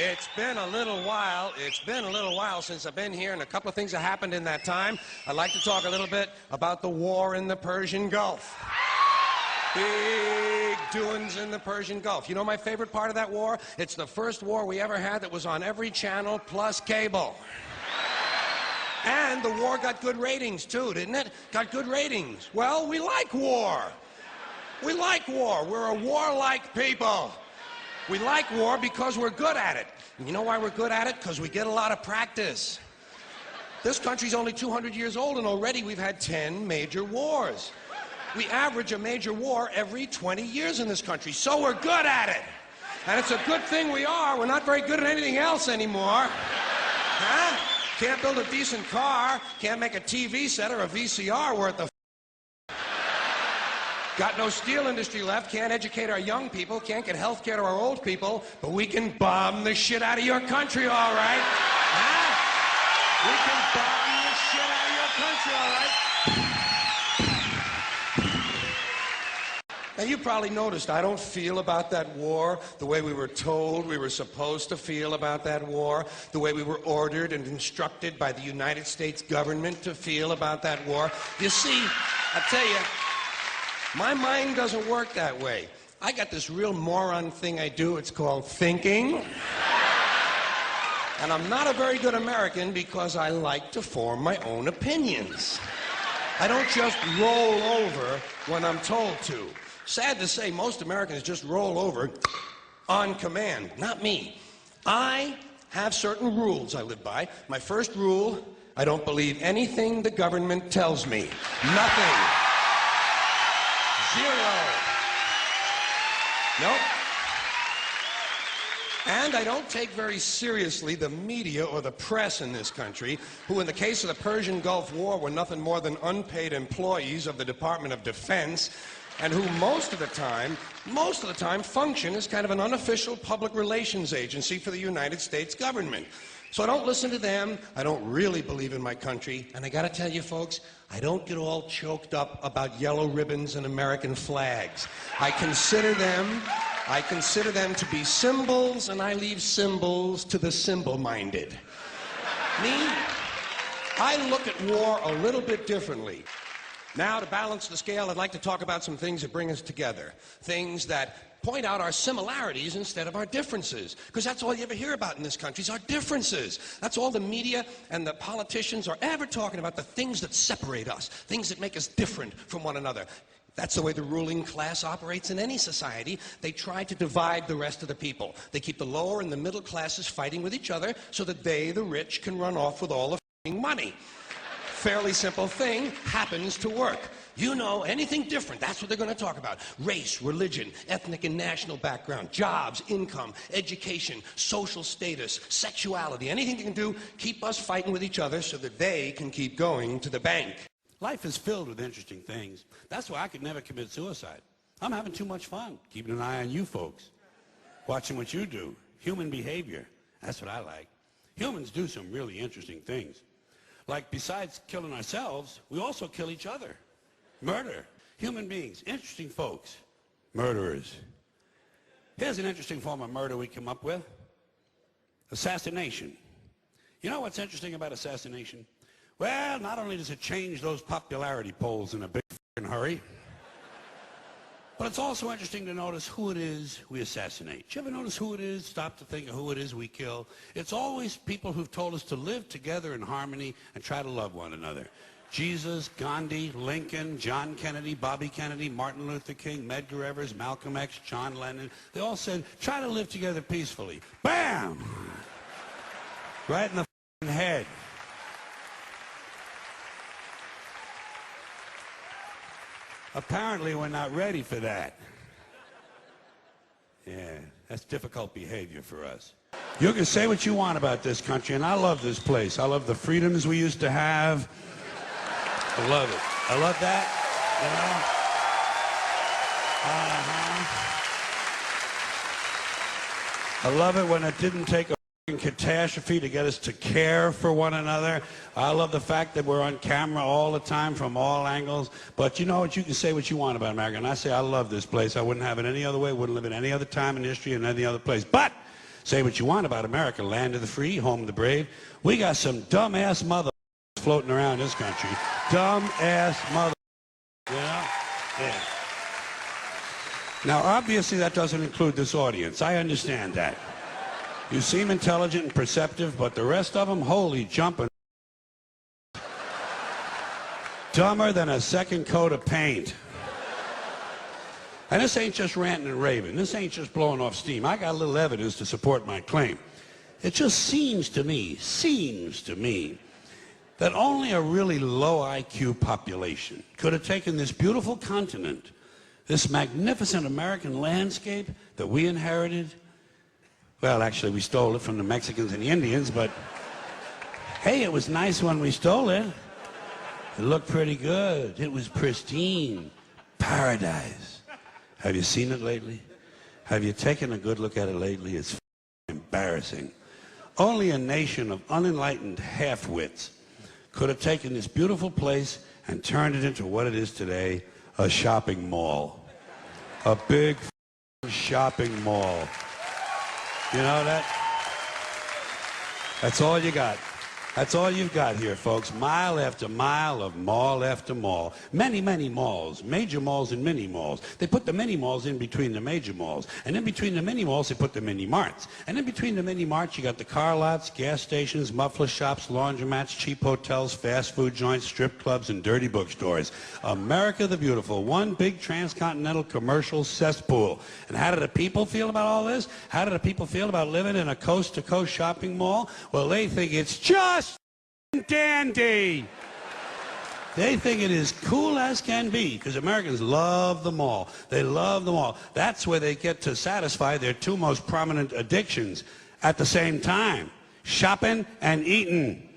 It's been a little while. It's been a little while since I've been here, and a couple of things have happened in that time. I'd like to talk a little bit about the war in the Persian Gulf. Big doings in the Persian Gulf. You know my favorite part of that war? It's the first war we ever had that was on every channel plus cable. And the war got good ratings, too, didn't it? Got good ratings. Well, we like war. We like war. We're a warlike people. We like war because we're good at it. And you know why we're good at it? Because we get a lot of practice. This country's only 200 years old, and already we've had 10 major wars. We average a major war every 20 years in this country, so we're good at it. And it's a good thing we are. We're not very good at anything else anymore. Huh? Can't build a decent car, can't make a TV set or a VCR worth of got no steel industry left, can't educate our young people, can't get health care to our old people, but we can bomb the shit out of your country, all right? Huh? We can bomb the shit out of your country, all right? Now, you probably noticed I don't feel about that war the way we were told we were supposed to feel about that war, the way we were ordered and instructed by the United States government to feel about that war. You see, I tell you, my mind doesn't work that way. I got this real moron thing I do. It's called thinking. And I'm not a very good American because I like to form my own opinions. I don't just roll over when I'm told to. Sad to say, most Americans just roll over on command. Not me. I have certain rules I live by. My first rule, I don't believe anything the government tells me. Nothing. Zero. Nope. And I don't take very seriously the media or the press in this country, who in the case of the Persian Gulf War were nothing more than unpaid employees of the Department of Defense, and who most of the time function as kind of an unofficial public relations agency for the United States government. So I don't listen to them, I don't really believe in my country, and I gotta tell you folks, I don't get all choked up about yellow ribbons and American flags. I consider them to be symbols, and I leave symbols to the symbol-minded. Me, I look at war a little bit differently. Now, to balance the scale, I'd like to talk about some things that bring us together. Things that point out our similarities instead of our differences. Because that's all you ever hear about in this country is our differences. That's all the media and the politicians are ever talking about, the things that separate us, things that make us different from one another. That's the way the ruling class operates in any society. They try to divide the rest of the people. They keep the lower and the middle classes fighting with each other so that they, the rich, can run off with all the f***ing money. Fairly simple thing, happens to work. You know, anything different, that's what they're going to talk about. Race, religion, ethnic and national background, jobs, income, education, social status, sexuality, anything they can do, keep us fighting with each other so that they can keep going to the bank. Life is filled with interesting things. That's why I could never commit suicide. I'm having too much fun, keeping an eye on you folks, watching what you do, human behavior. That's what I like. Humans do some really interesting things. Like, besides killing ourselves, we also kill each other. Murder. Human beings, interesting folks. Murderers. Here's an interesting form of murder we come up with. Assassination. You know what's interesting about assassination? Well, not only does it change those popularity polls in a big f***ing hurry, but it's also interesting to notice who it is we assassinate. Do you ever notice who it is? Stop to think of who it is we kill. It's always people who've told us to live together in harmony and try to love one another. Jesus, Gandhi, Lincoln, John Kennedy, Bobby Kennedy, Martin Luther King, Medgar Evers, Malcolm X, John Lennon. They all said, try to live together peacefully. Bam! Right in the f***ing head. Apparently, we're not ready for that. Yeah, that's difficult behavior for us. You can say what you want about this country, and I love this place. I love the freedoms we used to have. I love it. I love that, you know. I love it when it didn't take a catastrophe to get us to care for one another. I love the fact that we're on camera all the time from all angles. But you know what? You can say what you want about America. And I say I love this place. I wouldn't have it any other way. Wouldn't live in any other time in history in any other place. But Say what you want about America, land of the free, home of the brave. We got some dumbass mother floating around this country. Dumbass mother. You know? Yeah. Now, obviously, that doesn't include this audience. I understand that. You seem intelligent and perceptive, but the rest of them, holy jumping. Dumber than a second coat of paint. And this ain't just ranting and raving. This ain't just blowing off steam. I got a little evidence to support my claim. It just seems to me that only a really low IQ population could have taken this beautiful continent, this magnificent American landscape that we inherited. Well, actually, we stole it from the Mexicans and the Indians, but hey, it was nice when we stole it. It looked pretty good. It was pristine. Paradise. Have you seen it lately? Have you taken a good look at it lately? It's embarrassing. Only a nation of unenlightened half-wits could have taken this beautiful place and turned it into what it is today, a shopping mall. A big shopping mall. You know that? That's all you got. That's all you've got here, folks. Mile after mile of mall after mall. Many, many malls. Major malls and mini malls. They put the mini malls in between the major malls. And in between the mini malls, they put the mini marts. And in between the mini marts, you got the car lots, gas stations, muffler shops, laundromats, cheap hotels, fast food joints, strip clubs, and dirty bookstores. America the Beautiful. One big transcontinental commercial cesspool. And how do the people feel about all this? How do the people feel about living in a coast-to-coast shopping mall? Well, they think it's just dandy. They think it is cool as can be because Americans love the mall. They love the mall. That's where they get to satisfy their two most prominent addictions at the same time, shopping and eating.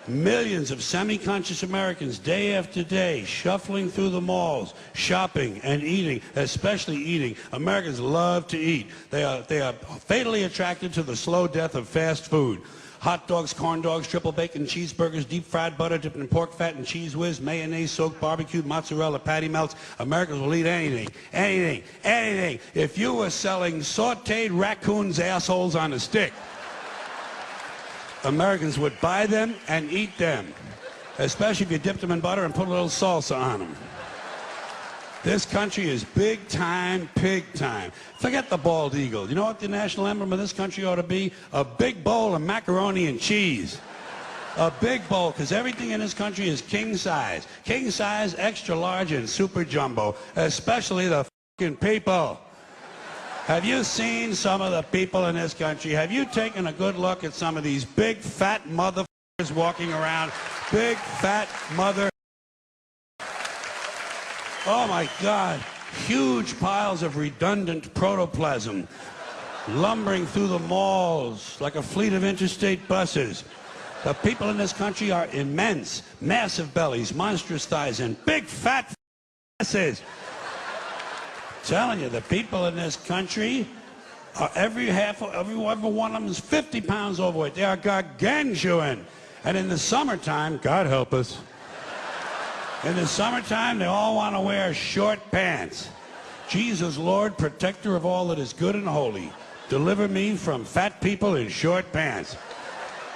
Millions of semi-conscious Americans day after day shuffling through the malls, shopping and eating, especially eating. Americans love to eat. They are fatally attracted to the slow death of fast food. Hot dogs, corn dogs, triple bacon, cheeseburgers, deep fried butter dipped in pork fat and cheese whiz, mayonnaise, soaked barbecued mozzarella, patty melts. Americans will eat anything, anything, anything. If you were selling sauteed raccoons' assholes on a stick, Americans would buy them and eat them, especially if you dipped them in butter and put a little salsa on them. This country is big time, pig time. Forget the bald eagle. You know what the national emblem of this country ought to be? A big bowl of macaroni and cheese. A big bowl, because everything in this country is king size. King size, extra large, and super jumbo, especially the fucking people. Have you seen some of the people in this country? Have you taken a good look at some of these big, fat motherfuckers walking around? Big, fat mother... Oh my God, huge piles of redundant protoplasm lumbering through the malls like a fleet of interstate buses. The people in this country are immense, massive bellies, monstrous thighs, and big fat asses. Telling you, the people in this country are every one of them is 50 pounds overweight. They are gargantuan. And in the summertime, God help us, in the summertime, they all want to wear short pants. Jesus, Lord, protector of all that is good and holy, deliver me from fat people in short pants.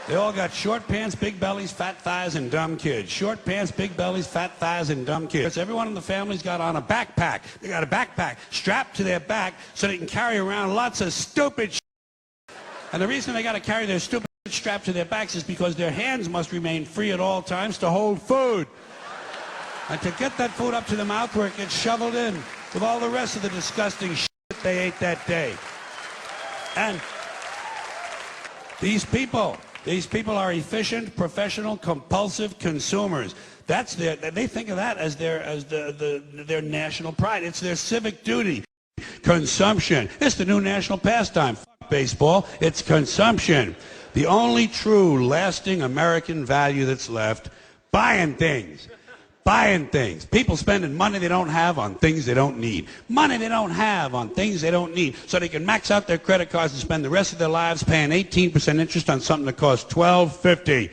They all got short pants, big bellies, fat thighs, and dumb kids. Short pants, big bellies, fat thighs, and dumb kids. Everyone in the family's got on a backpack. They got a backpack strapped to their back so they can carry around lots of stupid shit. And the reason they got to carry their stupid shit strapped to their backs is because their hands must remain free at all times to hold food. And to get that food up to the mouth where it gets shoveled in with all the rest of the disgusting shit they ate that day. And these people are efficient, professional, compulsive consumers. That's they think of that as their national pride. It's their civic duty. Consumption. It's the new national pastime. Fuck baseball. It's consumption. The only true, lasting American value that's left, buying things. Buying things. People spending money they don't have on things they don't need. Money they don't have on things they don't need. So they can max out their credit cards and spend the rest of their lives paying 18% interest on something that costs $12.50.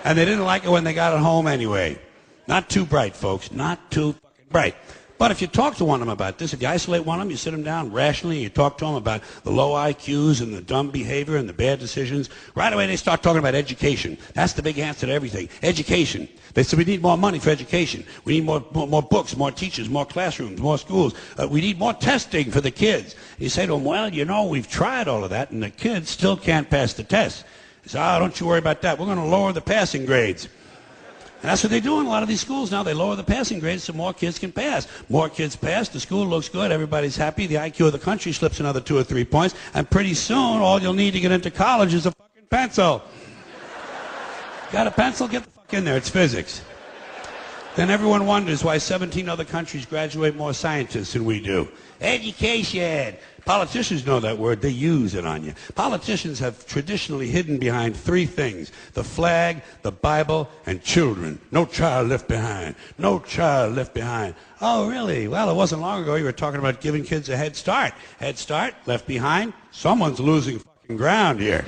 And they didn't like it when they got it home anyway. Not too bright, folks. Not too fucking bright. But if you talk to one of them about this, if you isolate one of them, you sit them down rationally, and you talk to them about the low IQs and the dumb behavior and the bad decisions, right away they start talking about education. That's the big answer to everything. Education. They say we need more money for education. We need more books, more teachers, more classrooms, more schools. We need more testing for the kids. You say to them, well, you know, we've tried all of that, and the kids still can't pass the test. They say, oh, don't you worry about that. We're going to lower the passing grades. And that's what they do in a lot of these schools now. They lower the passing grades so more kids can pass. More kids pass, the school looks good, everybody's happy, the IQ of the country slips another 2 or 3 points, and pretty soon all you'll need to get into college is a fucking pencil. Got a pencil? Get the fuck in there, it's physics. Then everyone wonders why 17 other countries graduate more scientists than we do. Education. Politicians know that word. They use it on you. Politicians have traditionally hidden behind 3 things: the flag, the Bible, and children. No child left behind. No child left behind. Oh, really? Well, it wasn't long ago you were talking about giving kids a head start. Head start, left behind. Someone's losing fucking ground here.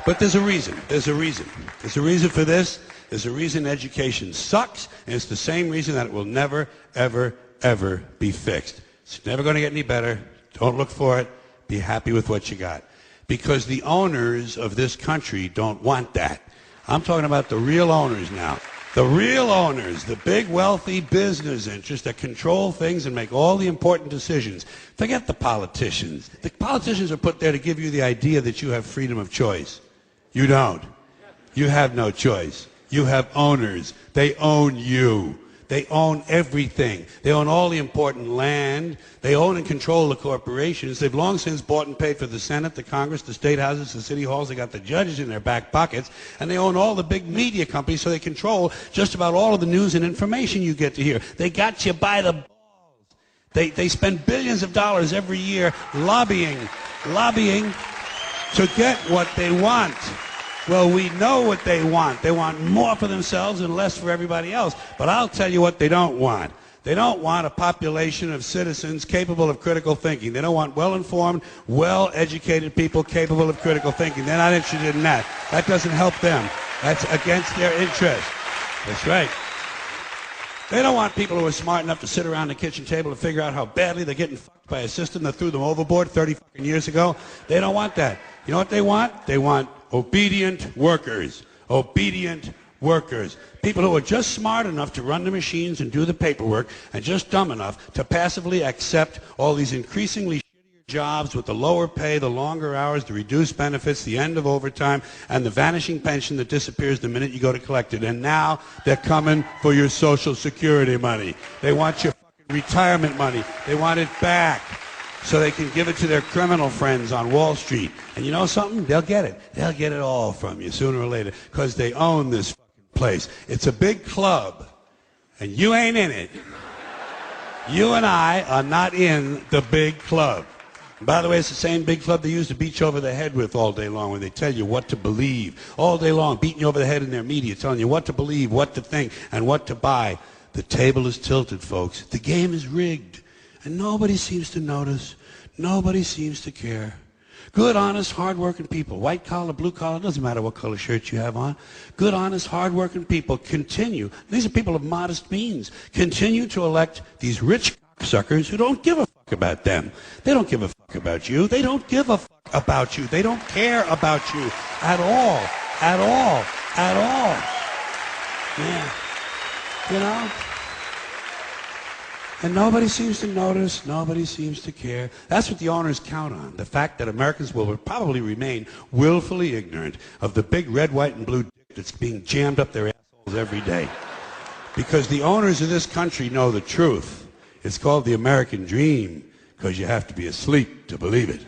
But there's a reason. There's a reason. There's a reason for this. There's a reason education sucks, and it's the same reason that it will never, ever, ever be fixed. It's never going to get any better. Don't look for it. Be happy with what you got. Because the owners of this country don't want that. I'm talking about the real owners now. The real owners, the big wealthy business interests that control things and make all the important decisions. Forget the politicians. The politicians are put there to give you the idea that you have freedom of choice. You don't. You have no choice. You have owners. They own you. They own everything. They own all the important land. They own and control the corporations. They've long since bought and paid for the Senate, the Congress, the state houses, the city halls. They got the judges in their back pockets. And they own all the big media companies, so they control just about all of the news and information you get to hear. They got you by the balls. They spend billions of dollars every year lobbying to get what they want. Well, we know what they want. They want more for themselves and less for everybody else. But I'll tell you what they don't want. They don't want a population of citizens capable of critical thinking. They don't want well-informed, well-educated people capable of critical thinking. They're not interested in that. That doesn't help them. That's against their interest. That's right. They don't want people who are smart enough to sit around the kitchen table and figure out how badly they're getting fucked by a system that threw them overboard 30 fucking years ago. They don't want that. You know what they want? They want obedient workers. Obedient workers. People who are just smart enough to run the machines and do the paperwork, and just dumb enough to passively accept all these increasingly shittier jobs with the lower pay, the longer hours, the reduced benefits, the end of overtime, and the vanishing pension that disappears the minute you go to collect it. And now they're coming for your Social Security money. They want your fucking retirement money. They want it back, so they can give it to their criminal friends on Wall Street. And you know something? They'll get it. They'll get it all from you sooner or later, because they own this fucking place. It's a big club, and you ain't in it. You and I are not in the big club. And by the way, it's the same big club they use to beat you over the head with all day long when they tell you what to believe. All day long, beating you over the head in their media, telling you what to believe, what to think, and what to buy. The table is tilted, folks. The game is rigged. And nobody seems to notice. Nobody seems to care. Good, honest, hard-working people, white collar, blue collar, doesn't matter what color shirt you have on. Good, honest, hard-working people continue. These are people of modest means. Continue to elect these rich suckers who don't give a fuck about them. They don't give a fuck about you. They don't give a fuck about you. They don't care about you at all. At all. At all. Yeah. You know? And nobody seems to notice, nobody seems to care. That's what the owners count on, the fact that Americans will probably remain willfully ignorant of the big red, white, and blue dick that's being jammed up their assholes every day. Because the owners of this country know the truth. It's called the American dream, because you have to be asleep to believe it.